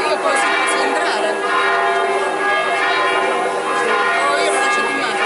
Io così posso entrare? Oh, io non faccio di male.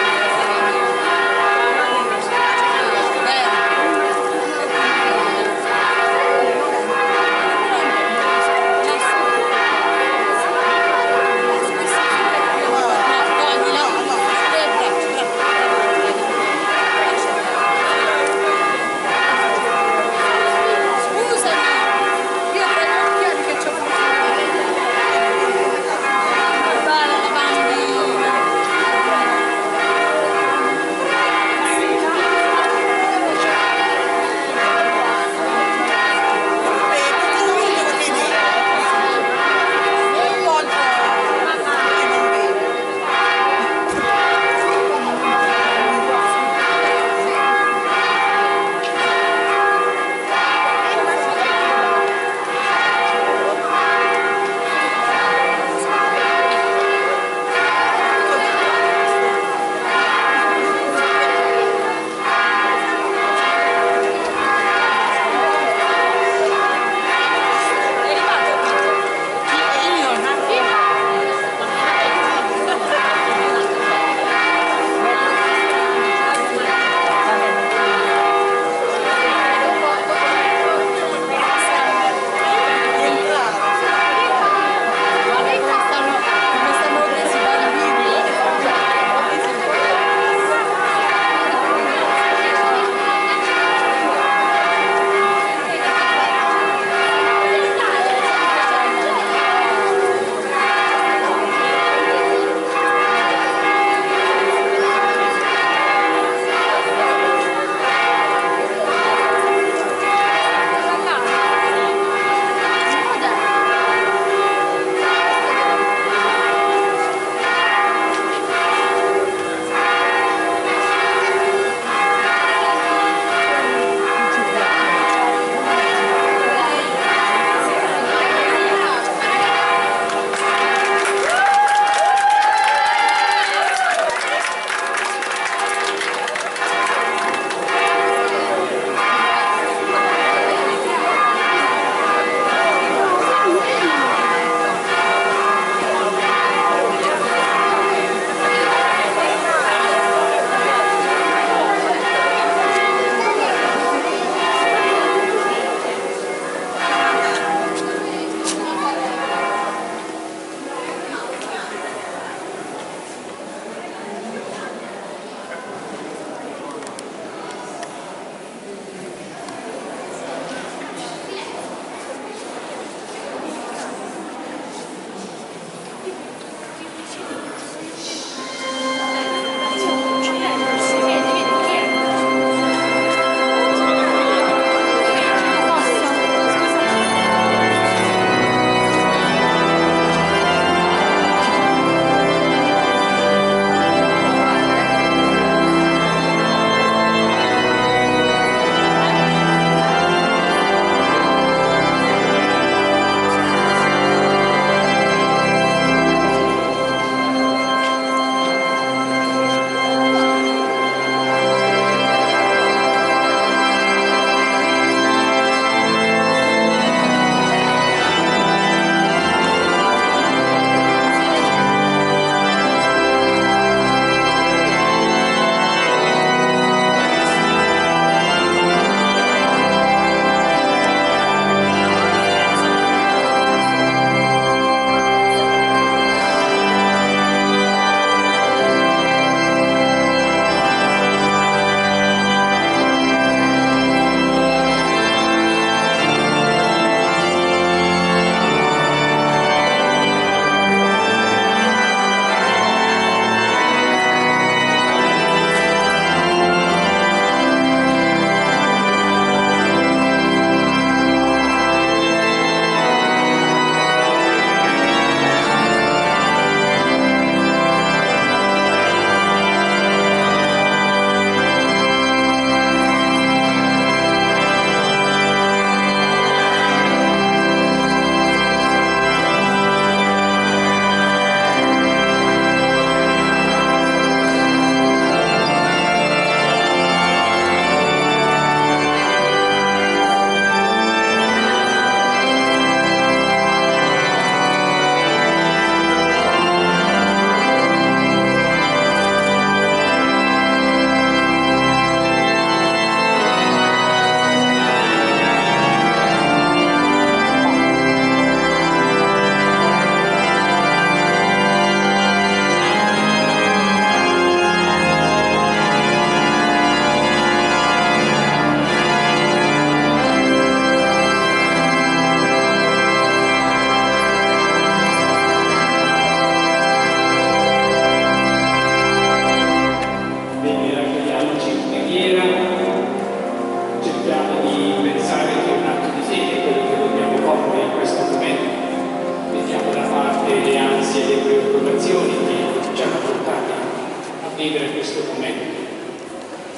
vivere questo momento.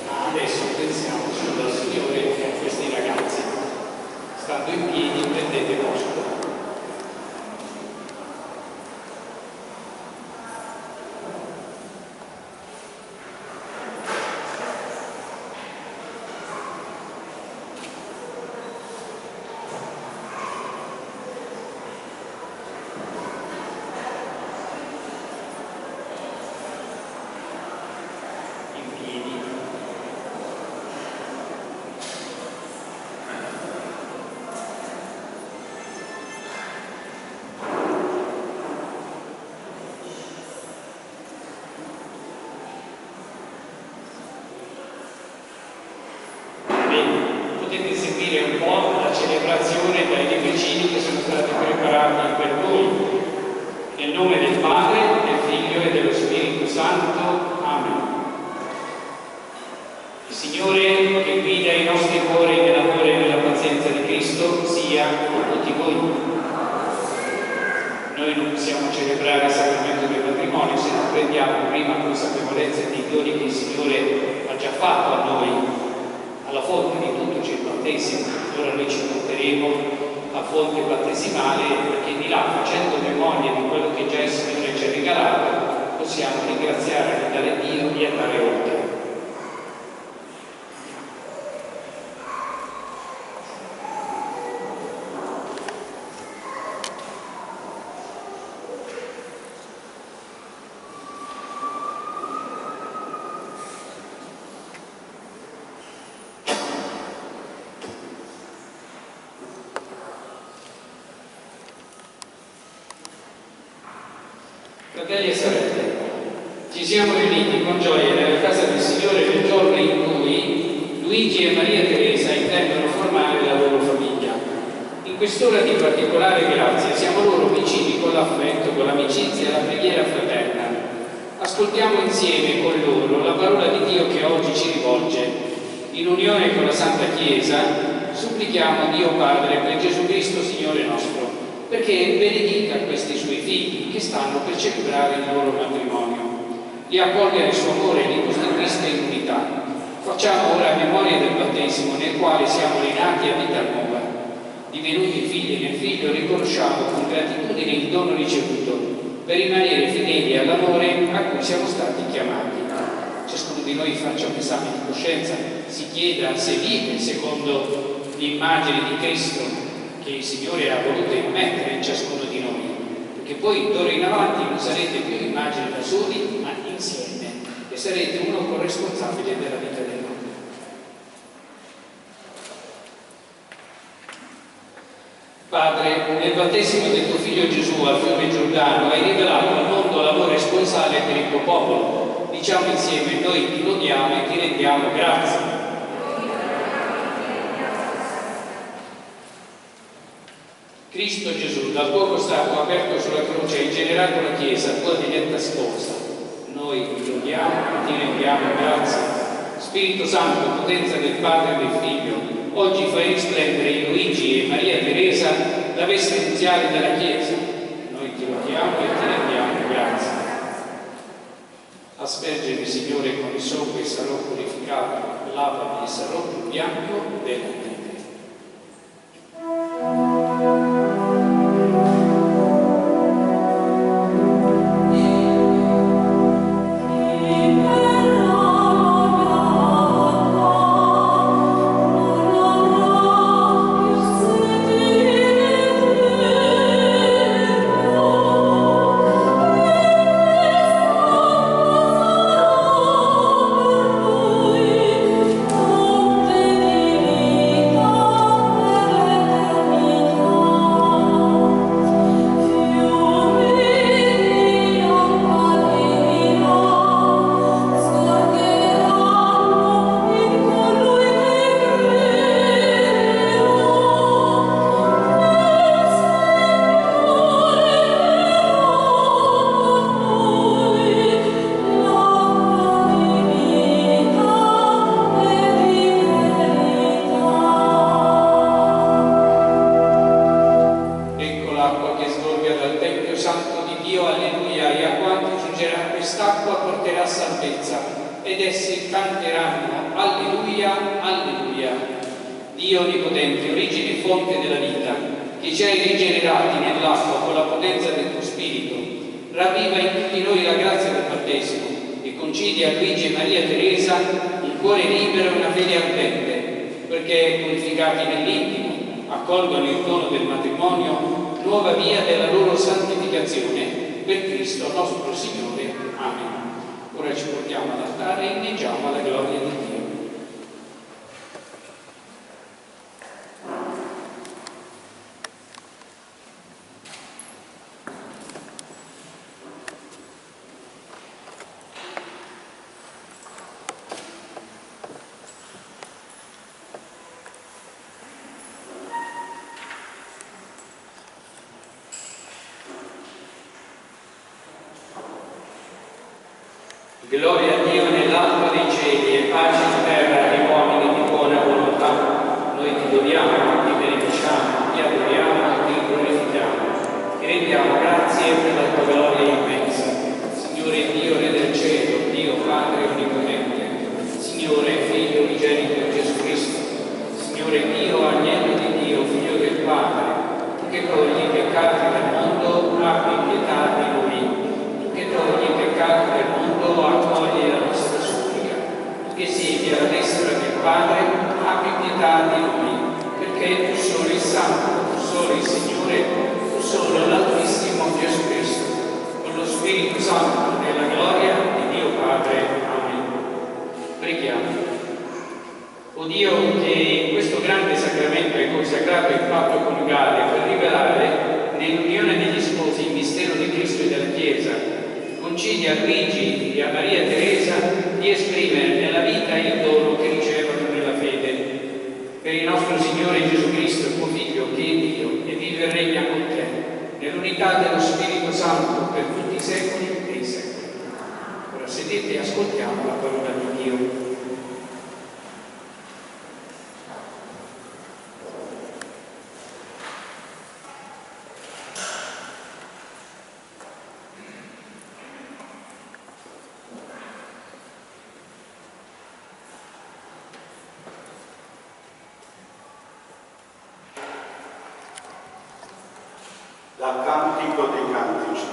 Ma adesso pensiamo solo al Signore e a questi ragazzi. Stando in piedi, prendete posto. Potete seguire un po' la celebrazione dai libricini che sono stati preparati per voi. Nel nome del Padre, del Figlio e dello Spirito Santo. Amen. Il Signore, che guida i nostri cuori nell'amore e nella pazienza di Cristo, sia con tutti voi. Noi non possiamo celebrare il sacramento del matrimonio se non prendiamo prima consapevolezza dei doni che il Signore ha già fatto a noi. Alla fonte di tutto c'è il battesimo. Ora noi ci porteremo a fonte battesimale, perché di là, facendo memoria di quello che già il Signore ci ha regalato, possiamo ringraziare, dare Dio e andare oltre. Fratelli e sorelle, ci siamo riuniti con gioia nella casa del Signore nel giorno in cui Luigi e Maria Teresa intendono formare la loro famiglia. In quest'ora di particolare grazia siamo loro vicini con l'affetto, con l'amicizia e la preghiera fraterna. Ascoltiamo insieme con loro la parola di Dio che oggi ci rivolge. In unione con la Santa Chiesa supplichiamo Dio Padre per Gesù Cristo Signore nostro, perché benedica questi suoi figli che stanno per celebrare il loro matrimonio. Li accolga nel suo amore e li costituisca in unità. Facciamo ora memoria del battesimo nel quale siamo rinati a vita nuova. Divenuti figli nel Figlio, riconosciamo con gratitudine il dono ricevuto per rimanere fedeli all'amore a cui siamo stati chiamati. Ciascuno di noi faccia un esame di coscienza, si chieda se vive secondo l'immagine di Cristo che il Signore ha voluto immettere in ciascuno di noi, perché poi d'ora in avanti non sarete più immagini da soli, ma insieme, e sarete uno corresponsabile della vita del mondo. Padre, nel battesimo del tuo Figlio Gesù al fiume Giordano hai rivelato al mondo l'amore sponsale per il tuo popolo. Diciamo insieme: noi ti lodiamo e ti rendiamo grazie. Cristo Gesù, dal tuo costato aperto sulla croce, hai generato la Chiesa, tua diletta sposa. Noi ti lodiamo e ti rendiamo grazie. Spirito Santo, potenza del Padre e del Figlio, oggi fai risplendere in Luigi e Maria Teresa la veste nuziale della Chiesa. Noi ti lodiamo e ti rendiamo grazie. Aspergere, Signore, con il sangue e sarò purificato, lavami e sarò più bianco della neve. salvezza, ed essi canteranno alleluia, alleluia. Dio onnipotente, origine e fonte della vita, che ci hai rigenerati nell'acqua con la potenza del tuo Spirito, ravviva in tutti noi la grazia del battesimo e concedi a Luigi e Maria Teresa un cuore libero e una fede ardente, perché, purificati nell'intimo, accolgono il dono del matrimonio, nuova via della loro santificazione, per Cristo nostro Signore. Amen. Ora ci portiamo all'altare e inneggiamo alla gloria di Dio. Gloria a Dio nell'alto dei cieli e pace in terra agli uomini di buona volontà. Noi ti lodiamo, ti benediciamo, ti adoriamo e ti glorifichiamo. Ti rendiamo grazie per la tua gloria immensa. Signore Dio, Re del cielo, Dio Padre onnipotente, Signore Figlio unigenito Gesù Cristo, Signore Dio, agnello di Dio, Figlio del Padre, tu che togli i peccati del mondo, abbi pietà di noi. Che togli i peccati del mondo, accoglie la nostra supplica. Che siedi alla destra del Padre, abbi pietà di noi, perché tu solo il Santo, tu solo il Signore, tu solo l'Altissimo Gesù Cristo, con lo Spirito Santo nella gloria di Dio Padre. Amen. Preghiamo. O Dio, che in questo grande sacramento hai consacrato il patto coniugale per rivelare nell'unione degli sposi il mistero di Cristo e della Chiesa, concedi a Luigi e a Maria Teresa di esprimere nella vita il dono che ricevono nella fede. Per il nostro Signore Gesù Cristo, tuo Figlio, che è Dio e vive e regna con te, nell'unità dello Spirito Santo per tutti i secoli e i secoli. Ora sedete e ascoltiamo la parola di Dio. Dal Cantico dei Cantici.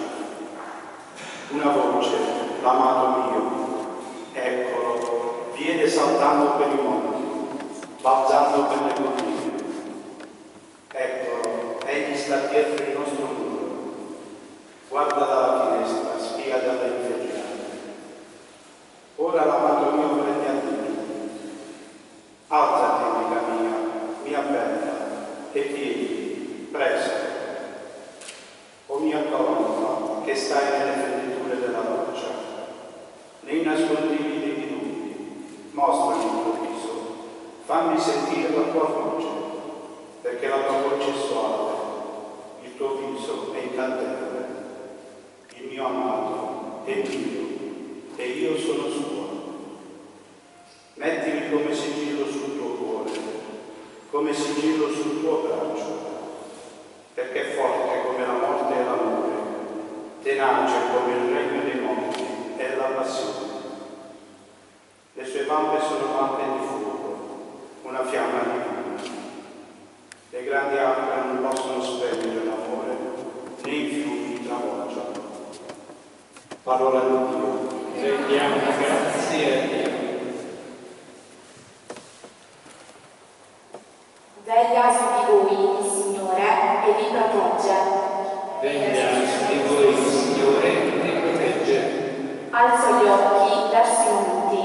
Una voce, l'amato mio, eccolo, viene saltando per i monti, balzando per le colline. Eccolo, egli sta dietro il nostro muro, guarda dalla finestra, spia dalle inferriate. Ora l'amato mio prende a dire: alzati, amica mia, mia bella, e vieni, presto. O mia colonna, che stai nelle fenditure della roccia, nei nascondigli dei dirupi, mostrami il tuo viso, fammi sentire la tua voce, perché la tua voce è suave, il tuo viso è incantevole. Il mio amato è mio, e io sono suo. Mettimi come sigillo sul tuo cuore, come sigillo sul tuo braccio, perché è forte come la morte e l'amore, tenace come il regno dei monti e la passione. Le sue vampe sono vampe di fuoco, una fiamma di vita. Le grandi acque non possono spegnere l'amore, né i fiumi travolgono. Parola di Dio. Rendiamo grazie a Dio. Veglia su di voi il Signore e vi protegge. Veglia su di voi il Signore e vi protegge. Alzo gli occhi verso i monti,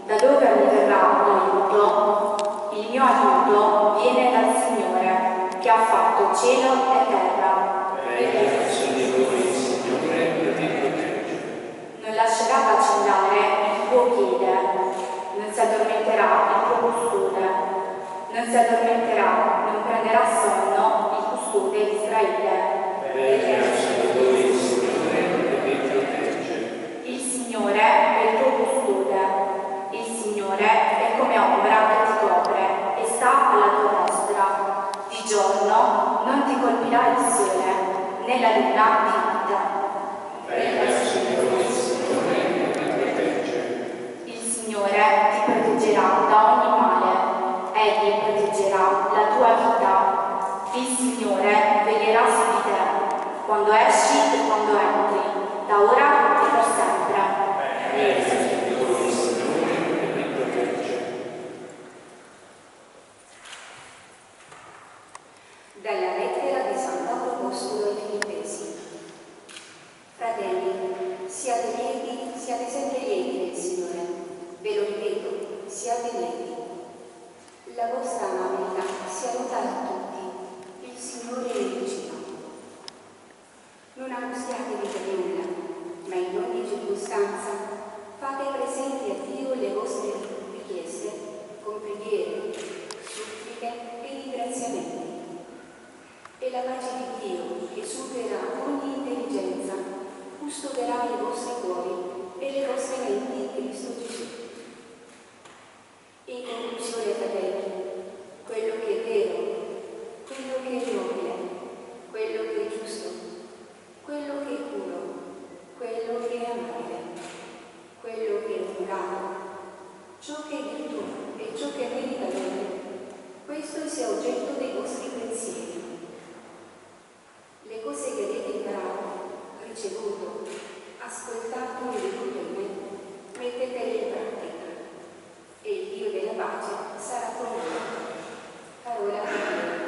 da dove mi verrà l'aiuto? Il mio aiuto viene dal Signore, che ha fatto cielo e terra. Veglia su di voi il Signore e vi protegge. Non lascerà vacillare il tuo piede, non si addormenterà il tuo custode. Non si addormenterà, non prenderà sonno il custode di Israele. Veglia su di voi il Signore e vi protegge. Il Signore è il tuo custode. Il Signore è come ombra che ti copre e sta alla tua destra. Di giorno non ti colpirà il sole, né la luna di notte. Veglia su di voi il Signore e vi protegge. circostanza, fate presenti a Dio le vostre richieste con preghiere, suppliche e ringraziamenti. E la pace di Dio, che supera ogni intelligenza, custoderà i vostri cuori e le vostre menti in Cristo Gesù. In conclusione, fratelli, quello che è vero, quello che è nobile, quello che è giusto, quello che è puro, quello che è amabile, quello che è purato, ciò che è virtù e ciò che merita bene, questo sia oggetto dei vostri pensieri. Le cose che avete imparato, ricevuto, ascoltato e veduto in me, mettetele in pratica, e il Dio della pace sarà con voi. Parola di Dio.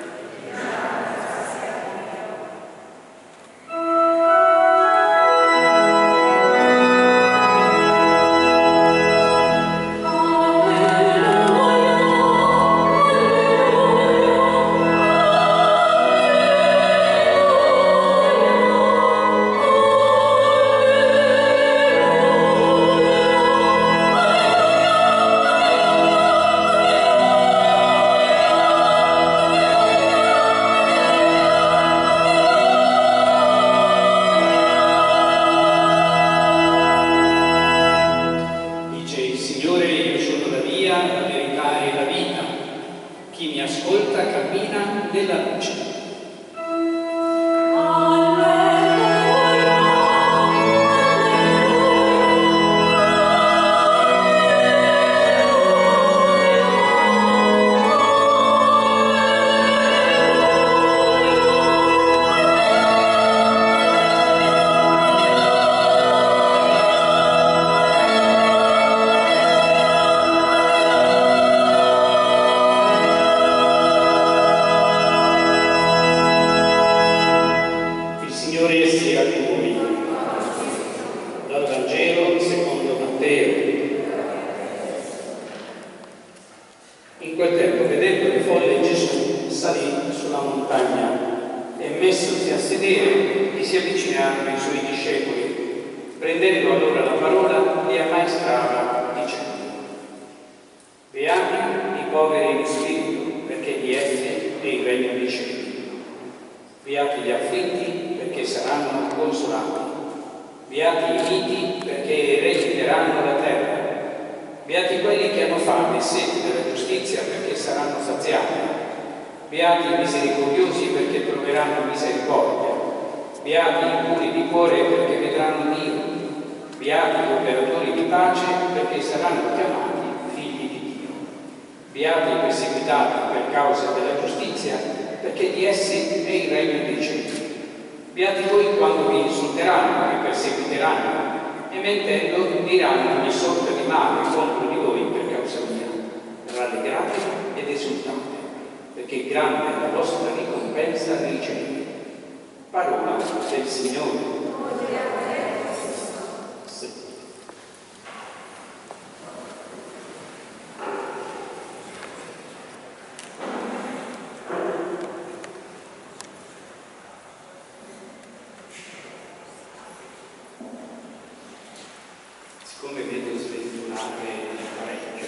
Come vedo sventolare parecchio,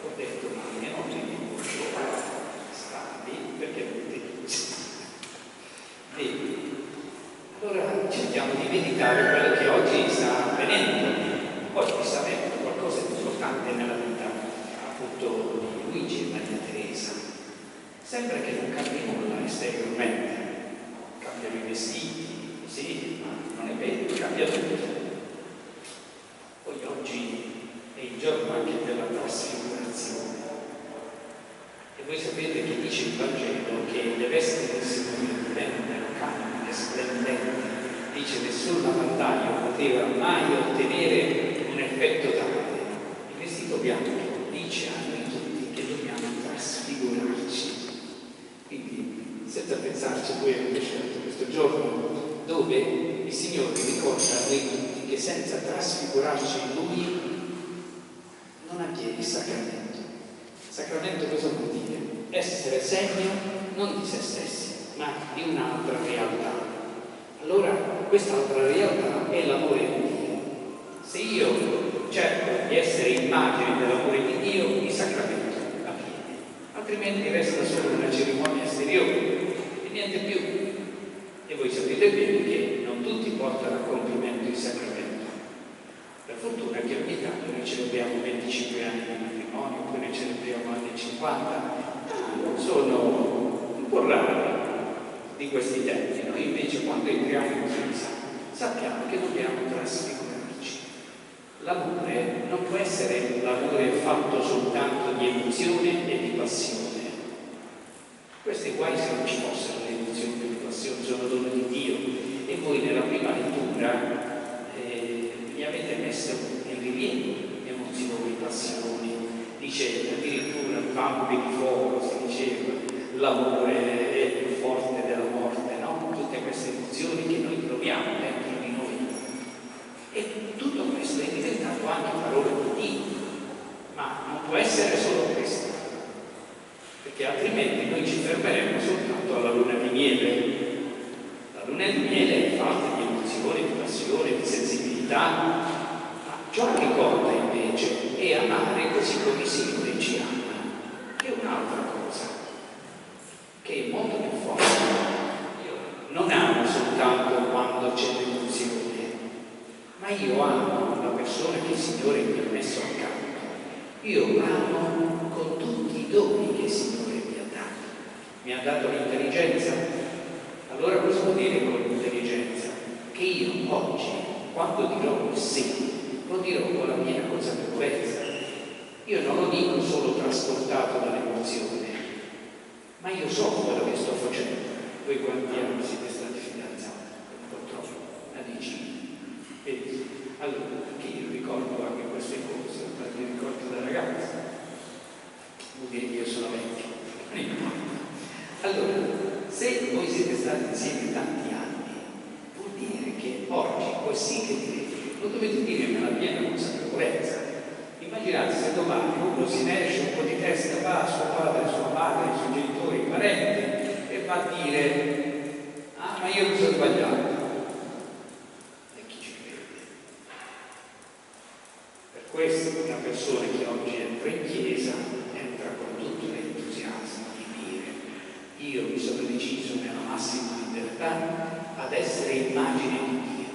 ho detto ma ne ho stabili perché non vedi. Allora cerchiamo di meditare quello che oggi sta avvenendo. Oggi sta avvenendo qualcosa di importante nella vita appunto di Luigi e Maria Teresa. Sembra che non cambi nulla esteriormente, cambiano i vestiti, sì, ma non è vero, cambia tutto. Poi oggi è il giorno anche della trasfigurazione. E voi sapete che dice il Vangelo che le vesti del Signore divennero candide, splendenti. Dice che nessun lavandaio poteva mai ottenere un effetto tale. Il vestito bianco dice a noi tutti che dobbiamo trasfigurarci. Quindi, senza pensarci, voi avete scelto questo giorno dove il Signore ricorda a noi tutti che senza trasfigurarci in Lui non avviene il sacramento. Il sacramento cosa vuol dire? Essere segno non di se stessi, ma di un'altra realtà. Allora, quest'altra realtà è l'amore di Dio. Se io cerco di essere immagine dell'amore di Dio, il sacramento avviene, altrimenti resta solo una cerimonia esteriore e niente più. E voi sapete bene che non tutti portano a compimento il sacramento. Per fortuna che ogni tanto noi celebriamo 25 anni di matrimonio, poi ne celebriamo anni 50, sono un po' rari di questi tempi. Noi invece quando entriamo in chiesa sappiamo che dobbiamo trasfigurarci. L'amore non può essere l'amore fatto soltanto di emozione e di passione. Questi guai se non ci fossero le emozioni e le passioni, sono dono di Dio. E voi nella prima lettura mi avete messo in rilievo emozioni, passioni, dice addirittura vampi di fuoco, si diceva, l'amore è più forte della morte, no? Tutte queste emozioni che noi proviamo dentro di noi. E tutto questo è diventato anche parola di Dio, ma non può essere solo questo, perché altrimenti noi ci fermeremo soltanto alla luna di miele. La luna di miele è fatta di emozioni, di passione, di sensibilità, ma ciò che conta invece è amare così come il Signore ci ama, che è un'altra cosa, che è molto più forte. Io non amo soltanto quando c'è l'emozione, ma io amo la persona che il Signore mi ha messo accanto. Io amo con tutti i doni che il Signore mi ha dato. Mi ha dato l'intelligenza. Allora cosa vuol dire con l'intelligenza? Che io oggi, quando dirò il sì, lo dirò con la mia consapevolezza. Io non lo dico solo trasportato dall'emozione, ma io so quello che sto facendo. Voi quanti anni siete stati fidanzati? Un po' troppo, una decina. Vedi? Allora, perché io ricordo anche queste cose, mi ricordo da ragazza. Vuol dire che io sono vecchio, non importa. Allora, se voi siete stati insieme tanti anni, vuol dire che oggi, così che direte, lo dovete dire nella piena consapevolezza. Immaginate se domani uno si ne esce un po' di testa, va a suo padre, sua madre, ai suoi genitori, ai parenti e va a dire: ah, ma io mi sono sbagliato. E chi ci crede? Per questo una persona che oggi entra in chiesa entra con tutto l'entusiasmo di dire: io mi sono deciso nella massima libertà ad essere immagine di Dio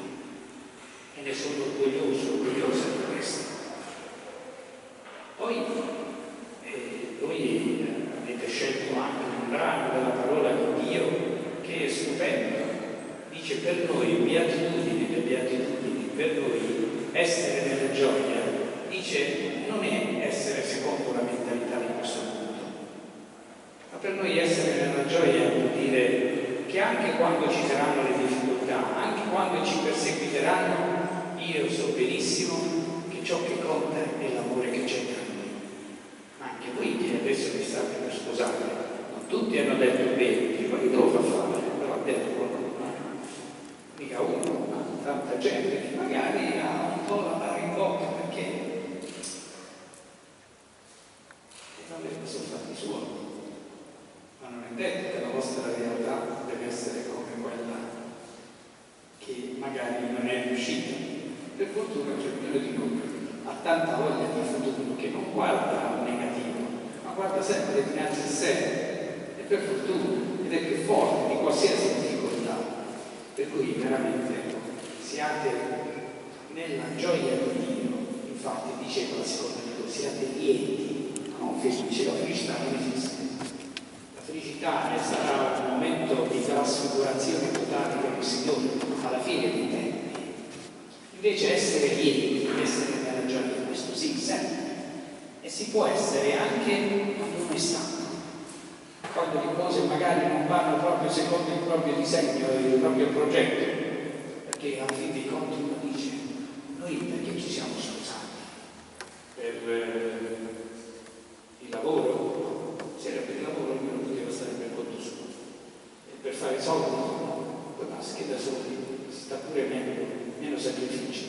e ne sono orgogliosa di questo. Poi voi avete scelto anche un brano della parola di Dio che è stupendo. Dice: per noi beatitudini, le beatitudini, per noi essere nella gioia, dice, non è essere secondo la mentalità di questo mondo, ma per noi essere nella gioia vuol dire che anche quando ci saranno le difficoltà, anche quando ci perseguiteranno, io so benissimo che ciò che conta è l'amore che c'è tra noi. Ma anche voi che adesso vi state per sposare, non tutti hanno detto bene, ma che devo fare? Però ha detto qualcuno, mica uno, ma tanta gente che magari ha un po' la barra in bocca perché non sono fatti suoi. Ma non è detto che la vostra realtà deve essere come quella che magari non è riuscita. Per fortuna c'è ognuno di noi ha tanta voglia di futuro che non guarda al negativo, ma guarda sempre dinanzi a sé, e per fortuna, ed è più forte di qualsiasi difficoltà. Per cui veramente siate nella gioia di Dio. Infatti diceva la seconda cosa, siate lieti, non felici. La felicità non esiste. La felicità sarà un momento di trasfigurazione totale con il Signore alla fine dei tempi. Invece essere lieti, essere nella gioia, questo sì, sempre. E si può essere anche quando uno è stanco, quando le cose magari non vanno proprio secondo il proprio disegno e il proprio progetto, perché alla fine dei conti uno dice: noi perché ci siamo sposati? Per il lavoro? Se era per il lavoro ognuno poteva stare per conto suo, e per fare soldi poi basta che da soli si sta pure meno sacrifici.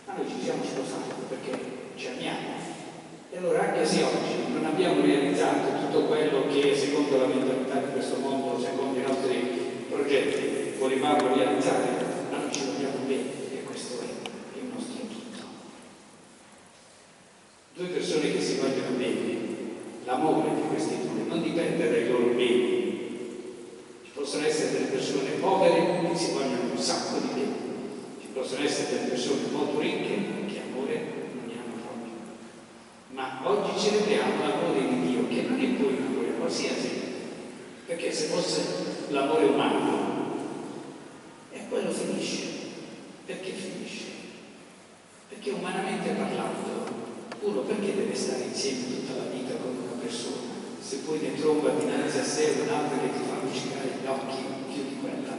Ma noi ci siamo sposati perché ci amiamo. E allora, anche se oggi non abbiamo realizzato tutto quello che secondo la mentalità di questo mondo, secondo i nostri progetti volevamo realizzare, ma noi ci vogliamo bene, e questo è il nostro tutto. l'amore di questi due non dipende dai loro beni. Ci possono essere delle persone povere che si vogliono un sacco di beni, ci possono essere delle persone molto ricche che amore non ne hanno proprio. Ma oggi celebriamo l'amore di Dio, che non è poi un amore qualsiasi, perché se fosse l'amore umano, e quello finisce. Perché finisce? Perché umanamente parlando, uno perché deve stare insieme tutta la vita con una persona, se poi ne trova dinanzi a sé un'altra che ti fa luccicare gli occhi più di quella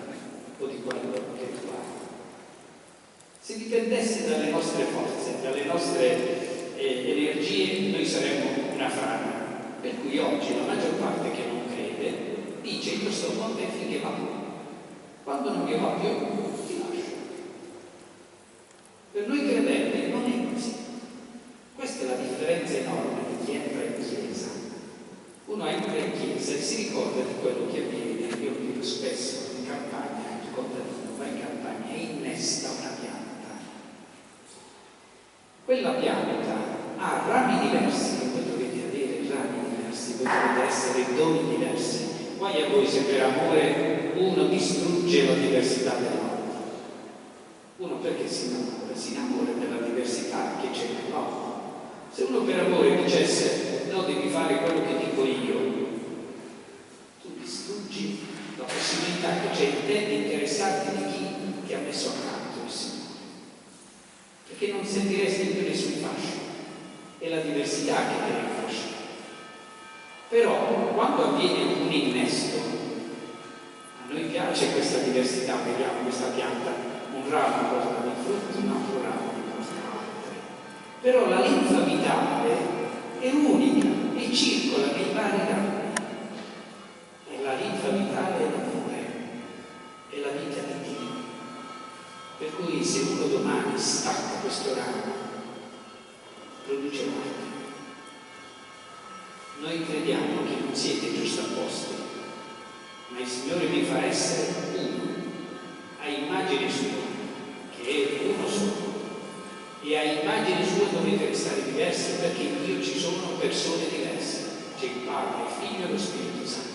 o di quello che tu hai? Se dipendesse dalle nostre forze, dalle nostre energie, noi saremmo una frana. Per cui oggi la maggior parte che non crede dice: io sto con te finché va. Quando non mi va più, ti lascio. Per noi credenti non è così. Questa è la differenza enorme di chi entra in chiesa. Uno entra in chiesa e si ricorda di quello che avviene. Io lo dico spesso in campagna, il contadino va in campagna e innesta una pianta. Quella pianta ha rami diversi, voi dovete avere rami diversi, voi dovete essere doni diversi. Poi a voi se per amore uno distrugge la diversità dell'altro. Uno perché si innamora? Si innamora della diversità che c'è nell'altro. Se uno per amore dicesse no, devi fare quello che dico io, tu distruggi la possibilità che c'è in te di interessarti di chi ti ha messo accanto il Signore. Perché non sentiresti più nessun fascio, è la diversità che ti rinfascia. Però quando avviene un innesto, a noi piace questa diversità, vediamo questa pianta, un ramo porta dei frutti, un altro ramo ne porta altri. Però la linfa vitale è unica e circola nei vari rami. E la linfa vitale è l'amore, è la vita di Dio. Per cui se uno domani stacca questo ramo, produce morte. Noi crediamo che non siete giustapposti, ma il Signore vi fa essere uno, a immagine sua, che è uno solo. E a immagine sua dovete restare diversi, perché in Dio ci sono persone diverse. C'è il Padre, il Figlio e lo Spirito Santo.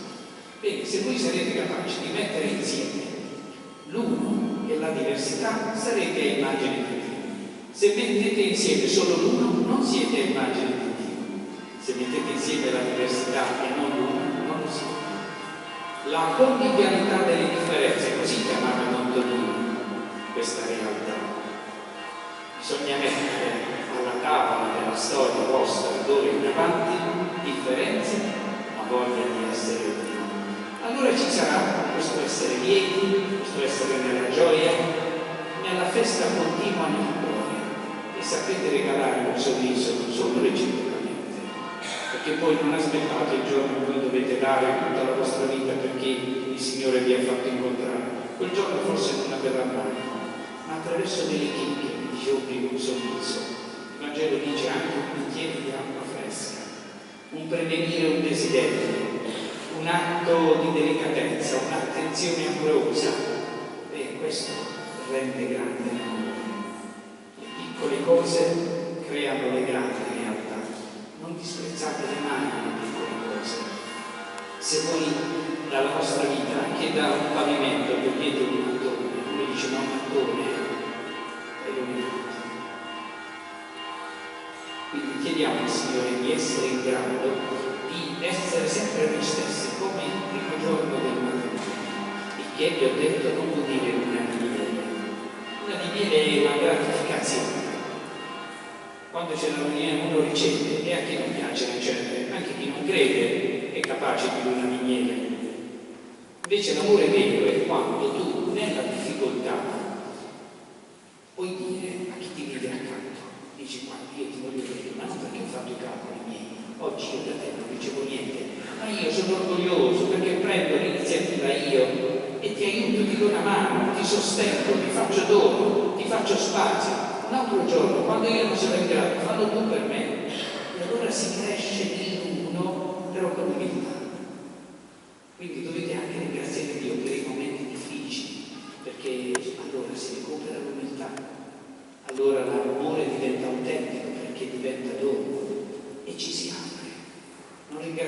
Bene, se voi sarete capaci di mettere insieme l'uno e la diversità, sarete a immagine di Dio. Se mettete insieme solo l'uno, non siete a immagine di Dio. Se mettete insieme la diversità e non l'uno, non lo siete. La convivialità delle differenze, così chiamava Don Tonino questa realtà. Bisogna mettere alla tavola della storia vostra d'ora in avanti differenze, ma voglia di essere Dio. Allora ci sarà questo essere lieti, questo essere nella gioia, nella festa continua nel cuore, e sapete regalare un sorriso non solo reciprocamente, perché poi non aspettate il giorno in cui dovete dare tutta la vostra vita perché il Signore vi ha fatto incontrare. Quel giorno forse non avverrà mai, ma attraverso delle chicche vi offri un sorriso. Il Vangelo dice anche un bicchiere di acqua fresca, un prevenire un desiderio, un atto di delicatezza, un'attenzione amorosa. E questo rende grande l'amore. Le piccole cose creano le grandi realtà. Non disprezzate mai le piccole cose. Se voi dalla vostra vita, anche da un pavimento, togliete un mattone, uno dice no, un mattone è l'unico. Quindi chiediamo al Signore di essere in grado di essere sempre noi stessi, come il primo giorno del matrimonio. Il che vi ho detto non vuol dire una di miele. Una di miele è una gratificazione. Quando c'è la riunione uno riceve, e a chi non piace ricevere, anche chi non crede è capace di luna di miele. Invece l'amore vero è quando tu nella difficoltà puoi dire a chi ti vede accanto, dici guarda io ti voglio bene, ma non perché ho fatto i calcoli miei, oggi io da te non ricevo niente, ma io sono orgoglioso perché prendo l'iniziativa io e ti aiuto, ti do una mano, ti sostengo, ti faccio dono, ti faccio spazio. Un altro giorno, quando io non sono in grado, fallo tu per me. E allora si cresce in uno, però con umiltà. Quindi dovete anche ringraziare Dio per i momenti difficili, perché allora si recupera l'umiltà. Allora l'amore diventa autentico, perché diventa dono e ci si apre. Non ringraziate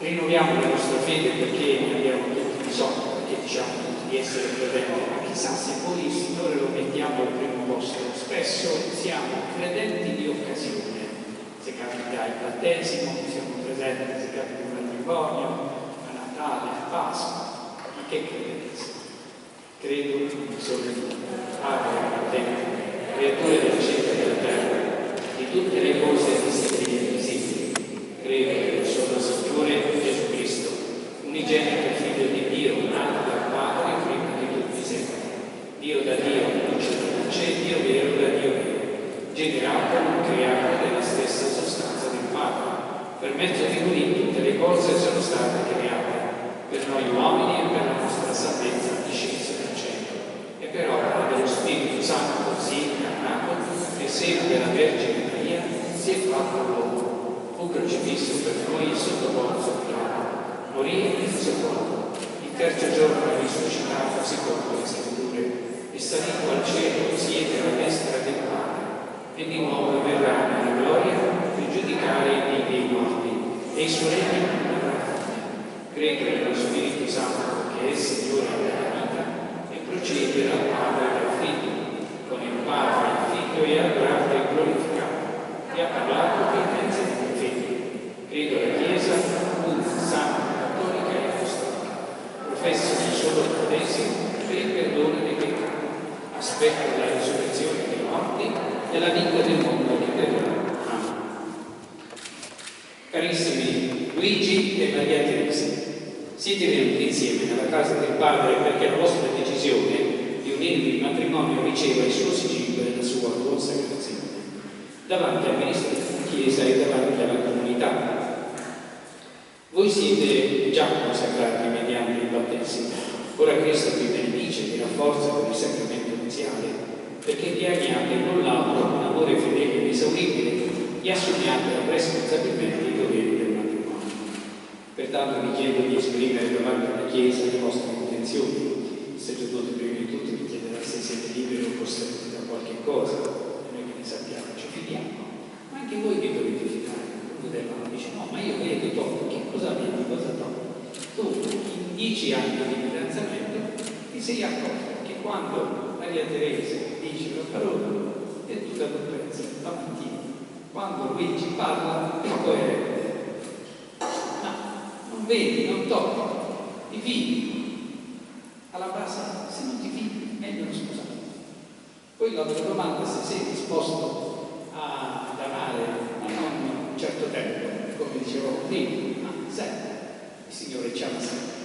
rinnoviamo la nostra fede perché ne abbiamo tutti bisogno, perché diciamo di essere credenti, ma chissà se poi il Signore lo mettiamo al primo posto. Spesso siamo credenti di occasione, se capita il battesimo, siamo presenti, se capita il matrimonio, a Natale, a Pasqua, ma che credenza? Credo solo in Padre onnipotente, creatore del cielo e della terra, di tutte le cose visibili e invisibili. Credo nel solo Signore Gesù Cristo, unigenito Figlio di Dio, nato dal Padre prima di tutti i secoli. Dio da Dio, luce da luce, Dio vero da Dio vero, generato, non creato della stessa sostanza del Padre. Per mezzo di Lui tutte le cose sono state create, per noi uomini e per la nostra salvezza discese dal cielo. E per opera dello Spirito Santo così incarnato, che segno della Vergine Maria, si è fatto l'uomo, fu crocifisso per noi sotto Ponzio Pilato, morì e sepolto, il terzo giorno è risuscitato secondo le scritture, e salito al cielo, siede alla destra del Padre, e di nuovo verrà nella gloria per giudicare i vivi e i morti, e i suoi regni non avranno fine. Credo nello Spirito Santo, che è Signore della vita, e procede dal Padre e dal Figlio, con il Padre, il Figlio e adorato e glorificato, che ha parlato per mezzo dei profeti. Credo alla Chiesa, una, santa, cattolica e apostolica. Professo il solo battesimo per il perdono dei peccati. Aspetto la risurrezione dei morti e la vita del mondo che verrà. Amen. Carissimi Luigi e Maria Teresa, siete venuti insieme nella casa del Padre perché la vostra decisione di unirvi in matrimonio riceva il suo sigillo e la sua consacrazione davanti al ministro della Chiesa e davanti alla comunità. Voi siete già consacrati mediante il battesimo. Ora Cristo vi benedice e vi rafforza con il sacramento nuziale, perché vi amiate con l'altro un amore fedele ed esauribile e assumiate responsabilmente i doveri del matrimonio. Pertanto vi chiedo di esprimere davanti alla Chiesa le vostre intenzioni. Il sacerdote prima di tutto vi chiederà se siete liberi o costretti da qualche cosa, e noi che ne sappiamo ci fidiamo, ma anche voi vi dovete fidare. Il modello dice no, ma io vedo troppo, che cosa vedi, cosa trovo? Tu in 10 anni di fidanzamento ti sei accorto che quando Maria Teresa dice la parola è tutta doppiezza la mattina, quando Luigi parla è coerente. No, non vedi, non tocchi, ti fidi. Alla base, se non ti fidi, meglio non sposare. Poi l'altra domanda, se sei disposto ad amare, ma non un certo tempo, come dicevo prima, ma sempre. Il Signore ci ama sempre.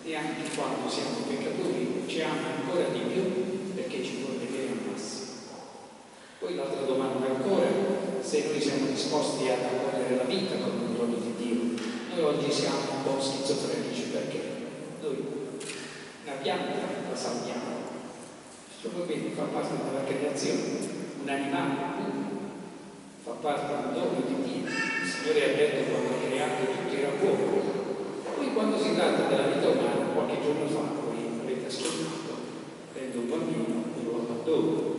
E anche quando siamo peccatori ci ama ancora di più perché ci vuole vedere al massimo. Poi l'altra domanda ancora, se noi siamo disposti ad accogliere la vita come un dono di Dio. Noi oggi siamo un po' schizofrenici perché noi la pianta la salviamo, solo che fa parte della creazione, un animale fa parte del dono di Dio. Il Signore ha detto quando ha creato tutto era buono. Poi quando si tratta della vita umana, qualche giorno fa, voi avete ascoltato, prendo un bambino e lo abbandono.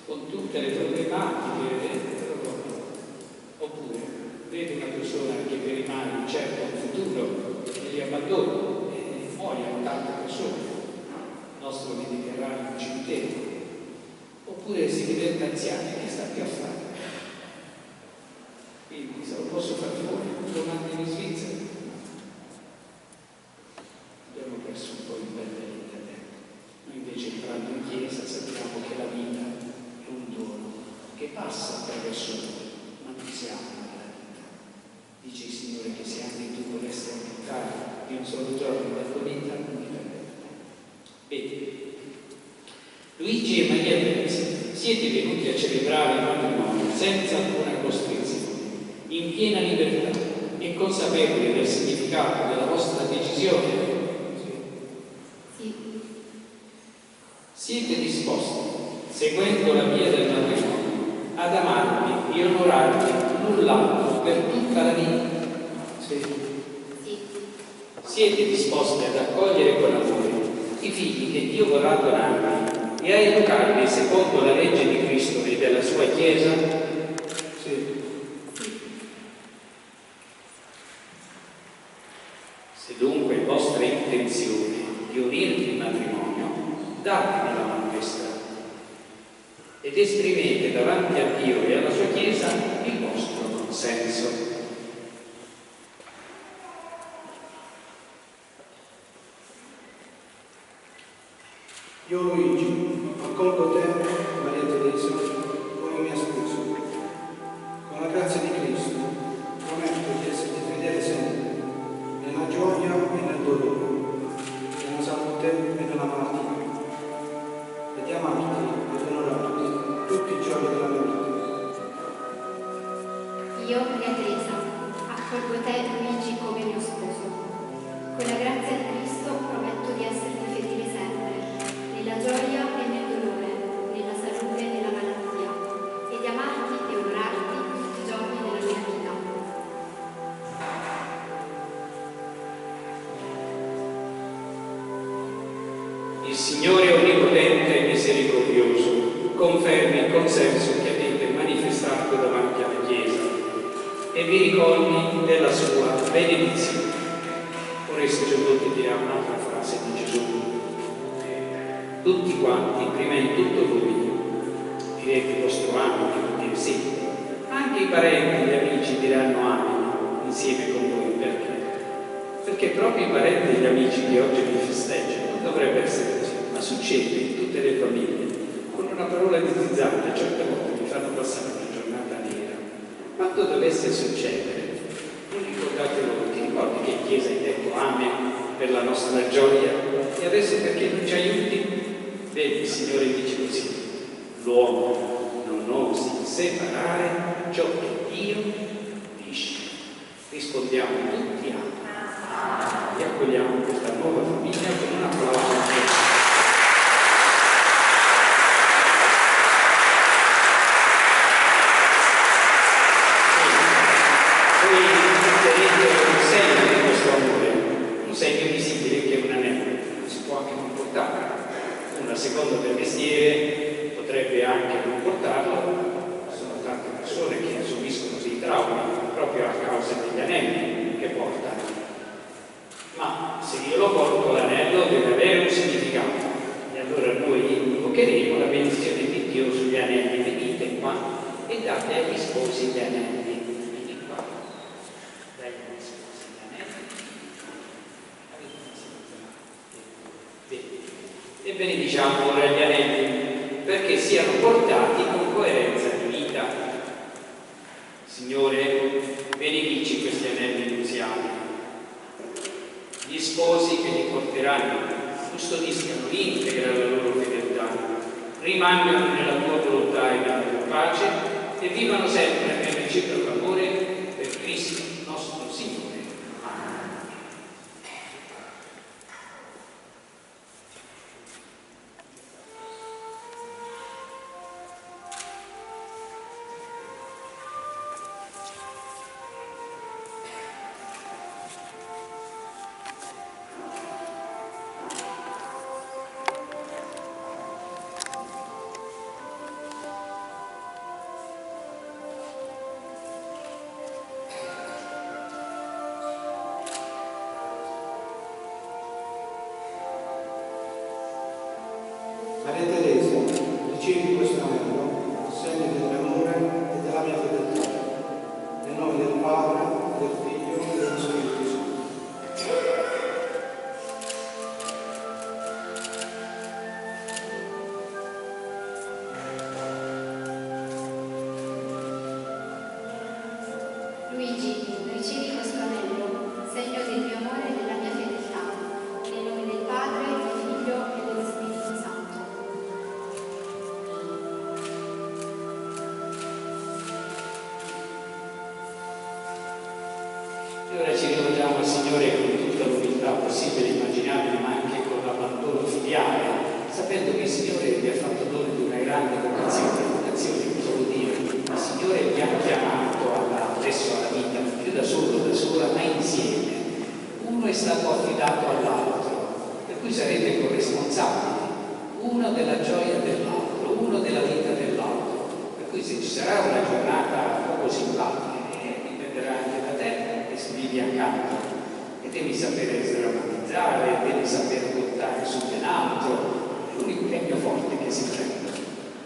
Con tutte le problematiche, oppure vede una persona che per i mali cerca un futuro e li abbandona e muoiono tante persone, il nostro Mediterraneo cimitero, oppure si diventa anziani, che sta più a fare? Quindi se lo posso far fuori, lo mando in Svizzera. Abbiamo perso un po' il bello dell'internet. Noi invece entrando in chiesa sappiamo che la vita è un dono che passa attraverso noi, ma non siamo nella vita. Dice il Signore che se anche tu volessi aumentare di un solo giorno la tua vita, non mi permette. Bene, Luigi e Maria Teresa, siete venuti a celebrare il matrimonio senza alcuna costrizione, in piena libertà e consapevoli del significato della vostra decisione? Sì. Siete disposti, seguendo la via del matrimonio, ad amarvi e onorarvi l'un l'altro per tutta la vita? Sì. Sì. Siete disposti ad accogliere con amore i figli che Dio vorrà donarvi e a educarli secondo la legge di Cristo e della sua Chiesa? Sì. Se dunque è vostra intenzione di unirvi in matrimonio, datevi la mano destra ed esprimete davanti a Dio e alla sua Chiesa il vostro consenso. Io Luigi, accolgo te, Maria Teresa, come mia sposa. Con la grazia di Cristo, prometto di esserti fedele sempre, nella gioia e nel dolore, nella salute e nella malattia, e di amarti ed onorarti tutti i giorni della mia vita. Io, Maria Teresa, accolgo te, Luigi, come mio sposo. Con la grazia di Cristo prometto di esserti fedele sempre, nella gioia e nel dolore, nella salute e nella malattia, e di amarti e onorarti tutti i giorni della mia vita. Il Signore Onnipotente e Misericordioso confermi il consenso che avete manifestato davanti alla Chiesa e vi ricolmi della sua benedizione. Ora i sacerdoti diranno un'altra frase di Gesù. Tutti quanti, prima di tutto voi, direte il vostro amen, vuol dire sì, ma anche i parenti e gli amici diranno amen insieme con voi. Perché? Perché proprio i parenti e gli amici che oggi vi festeggiano non dovrebbe essere così, ma succede in tutte le famiglie. Con una parola di zizzania certe volte vi fanno passare una giornata nera. Quando dovesse succedere, non ricordatelo, ti ricordi che in chiesa hai detto amen per la nostra gioia? E adesso perché non ci aiuti? Vedi, il Signore dice così: l'uomo non osi separare ciò che Dio unisce. Rispondiamo tutti amen. E accogliamo questa nuova famiglia con un applauso. Un segno visibile che è un anello, si può anche non portare. Una seconda del mestiere potrebbe anche non portarlo. Sono tante persone che subiscono dei traumi proprio a causa degli anelli che portano. Ma se io lo porto l'anello deve avere un significato. E allora noi invocheremo la benedizione di Dio sugli anelli. Venite qua e date agli sposi gli anelli. E benediciamo ora gli anelli perché siano portati con coerenza di vita. Signore, benedici questi anelli nuziali. Gli sposi che li porteranno custodiscano integra la loro fedeltà, rimangano nella tua volontà e nella tua pace e vivano sempre nel reciproco amore per Cristo nostro Signore. Maria Teresa, ricevi questo anello, segno del mio amore e della mia fedeltà, nel nome del Padre, del Figlio e dello Spirito Santo. Luigi, ricevi questo anello, segno del mio amore e della mia fedeltà, nel nome del Padre, del Figlio e dello Spirito Santo. E ora ci rivolgiamo al Signore con tutta l'umiltà possibile e immaginabile, ma anche con l'abbandono filiale, sapendo che il Signore vi ha fatto dono di una grande vocazione. Vocazione, cosa vuol dire? Il Signore vi ha chiamato adesso alla vita, non più da solo, da sola, ma insieme. Uno è stato affidato all'altro, per cui sarete corresponsabili, uno della gioia dell'altro, uno della vita dell'altro. Per cui se ci sarà una giornata poco simpatica, dipenderà anche da te che si vivi accanto. E devi sapere sdrammatizzare, devi saper contare su un altro. È l'unico impegno forte che si prende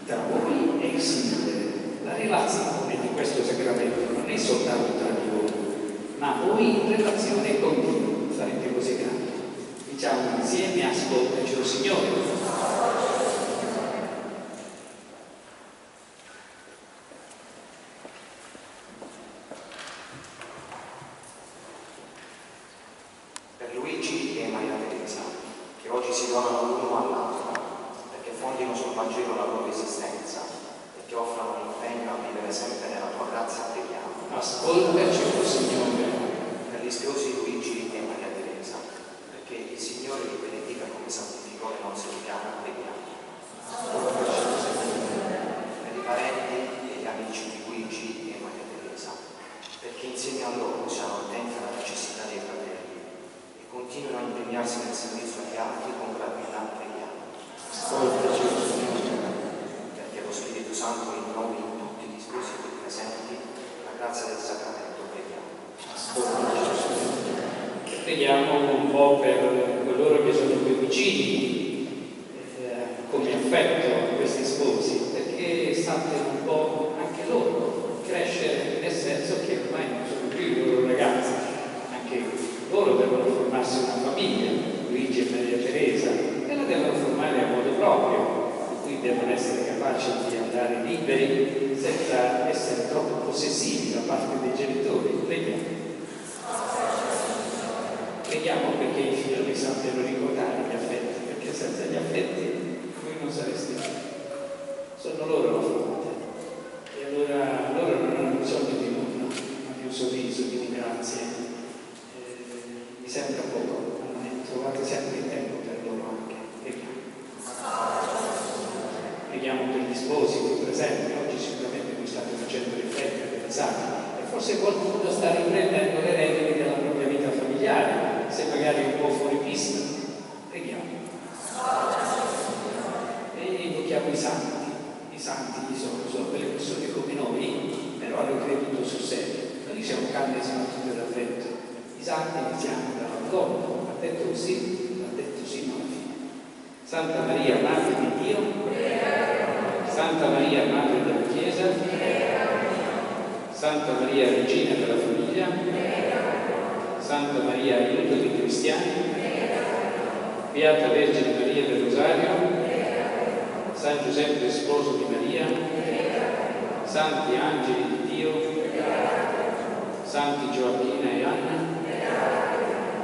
tra voi e il Signore. La relazione di questo sacramento non è soltanto tra di voi, ma voi in relazione con Dio sarete così grandi. Diciamo insieme: ascoltaci, o Signore. Per Luigi e Maria Teresa, che oggi si donano l'uno all'altro, perché fondino sul Vangelo la loro esistenza e che offrano l'impegno a vivere sempre nella tua grazia, preghiamo. Ascoltaci, o Signore. Per gli sposi Luigi e Maria Teresa, perché il Signore li benedica come santificò le nozze di Cana, preghiamo. Per i parenti e gli amici di Luigi e Maria Teresa, perché insieme a loro siano attenti alla necessità dei fratelli e continuino a impegnarsi nel servizio agli altri con gratuità, preghiamo. Ascoltaci, o Signore. Perché lo Spirito Santo innovi in tutti gli sposi qui presenti la grazia del sacramento, preghiamo. Ascoltaci, o Signore. Preghiamo un po' per coloro che sono più vicini, come affetto a questi sposi, perché sappiano un po' anche loro crescere, nel senso che ormai non sono più i loro ragazzi, anche loro devono formarsi una famiglia, Luigi e Maria Teresa, e la devono formare a modo proprio, per cui devono essere capaci di andare liberi senza essere troppo possessivi da parte dei genitori. Preghiamo perché i figli sappiano ricordare gli affetti, perché senza gli affetti voi non sareste qui. Sono loro la fonte. E allora loro non hanno bisogno di nulla, ma di un sorriso, di grazie. Mi sembra poco, trovate sempre il tempo per loro anche. Preghiamo. Preghiamo per gli sposi qui presenti. Oggi sicuramente vi state facendo riflettere, pensate, e forse qualcuno sta riprendendo le redini della propria vita familiare, se magari un po' fuori pista. Preghiamo. E invochiamo i santi sono quelle persone come noi, però hanno creduto sul serio. Noi siamo calde sbattute d'avvento. I santi iniziamo dalla Madonna, ha detto sì, ha detto sì, ma alla fine. Santa Maria, Madre di Dio, Santa Maria, Madre della Chiesa, Santa Maria, Regina della Famiglia, Santa Maria, aiuto dei cristiani, Beata Vergine Maria del Rosario, San Giuseppe Sposo di Maria, Santi Angeli di Dio, Santi Gioacchina e Anna,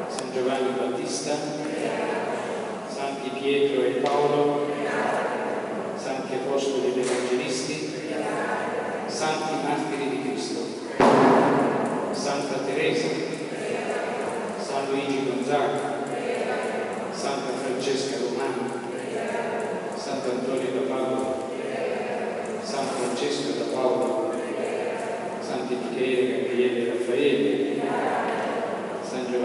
San Giovanni Battista, Santi Pietro e Paolo, Santi Apostoli ed Evangelisti, Santi Martiri di Cristo, Santa Teresa, San Luigi Gonzaga, Santa Francesca Romana, Sant'Antonio da Paola, San Francesco da Paola, Santi Michele, Gabriele e Raffaele,